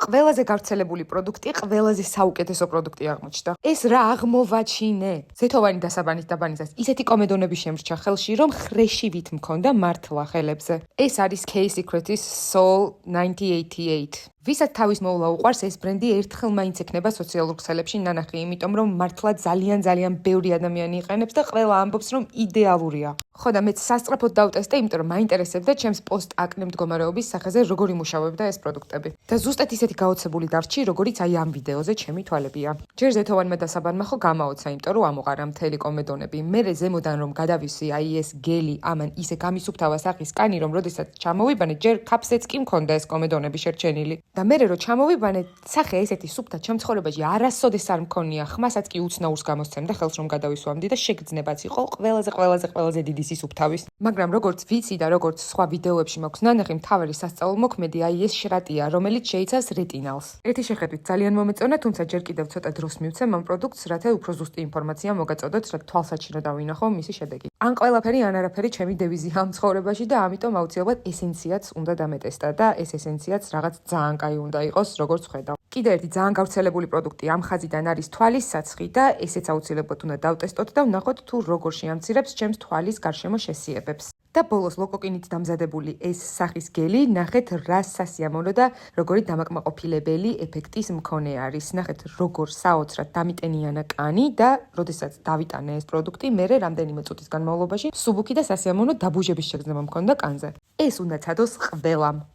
ყველაზე გავრცელებული პროდუქტი, ყველაზე საუკეთესო პროდუქტი აღმოჩნდა. ეს რა აღმოვაჩინე? ზეთოვანი დასაბანით დაბანისას ისეთი კომედონები შემრჩა ხელში, რომ ხრეშივით მქონდა მართლა ხელებზე. ეს არის K-Secret-ის Soul 9088. ვისაც თავის მოვლა უყვარს ეს ბრენდი ერთხელ მაინც ექნება სოციალურ ქსელებში ნანახი, იმიტომ რომ მართლა ძალიან ბევრი ადამიანი იყენებს და ყველა ამბობს რომ იდეალურია. ხო და მეც სასწრაფოდ დავტესტე, იმიტომ რომ მაინტერესებდა ჩემს პოსტ-აკნე მდგომარეობის სახეზე როგორ იმუშავებდა ეს პროდუქტები. და ზუსტად ისეთი გაოცებული დარჩი, როგორიც აი ამ ვიდეოზე ჩემი თვალებია. ჯერ ზეთოვანმა დასაბანმა ხო გამაოცა, იმიტომ რომ ამოყარა მთელი კომედონები. მერე ზემოდან რომ გადავისი აი ეს გელი, ამან ისე გამისუფთავა სახის კანი, რომ როდესაც ჩამოვიბანე, ჯერ ქაფსეც კი მქონდა ეს კომედონები შერჩენილი. და მერე რომ ჩამოვიბანე, სახე ესეთი სუფთა ჩემ ცხოვრებაში არასოდეს არ მქონია, ხმასაც კი უცნაურს გამოსცემდა ხელს რომ გადავისვამდი და შეგრძნებაც იყო ყველაზე დიდი სუფთავის. მაგრამ როგორც ვიცი და როგორც სხვა ვიდეოებში მაქვს ნანახი, მთავარი სასწაულმოქმედი აი ეს შრატია, რომელიც შეიცავს რეტინალს. ერთი შეხედვით ძალიან მომეწონა, თუმცა ჯერ კიდევ ცოტა დროს მივცემ ამ პროდუქტს, რათა უფრო ზუსტი ინფორმაცია მოგაწოდოთ, რათა თვალსაჩინო დავინახო მისი შედეგი. ან ყველაფერი, ან არაფერი ჩემი დევიზია ამ ცხოვრებაში და ამიტომ აუცილებლად ესენციაც უნდა დამეტესტა და ეს ესენციაც რაღაც ძალიან კაი უნდა იყოს, როგორც ხედავ. კიდე ერთი ძალიან გავრცელებული პროდუქტი ამ ხაზიდან არის თვალის საცხი და ესეც აუცილებლად უნდა დავტესტოთ და ვნახოთ თუ როგორ შეამცირებს ჩემს თვალის გარშემო შესიებებს. და ბოლოს ლოკოკინით დამზადებული ეს სახის გელი, ნახეთ რა სასიამოვნო და როგორი დამაკმაყოფილებელი ეფექტის მქონე არის. ნახეთ როგორ საოცრად დამიტენიანა კანი და როდესაც დავიტანე ეს პროდუქტი, მერე რამდენიმე წუთის განმავლობაში სუბუქი და სასიამოვნო დაბუჟების შეგრძნება მქონდა კანზე. ეს უნდა ცადოს ყველამ.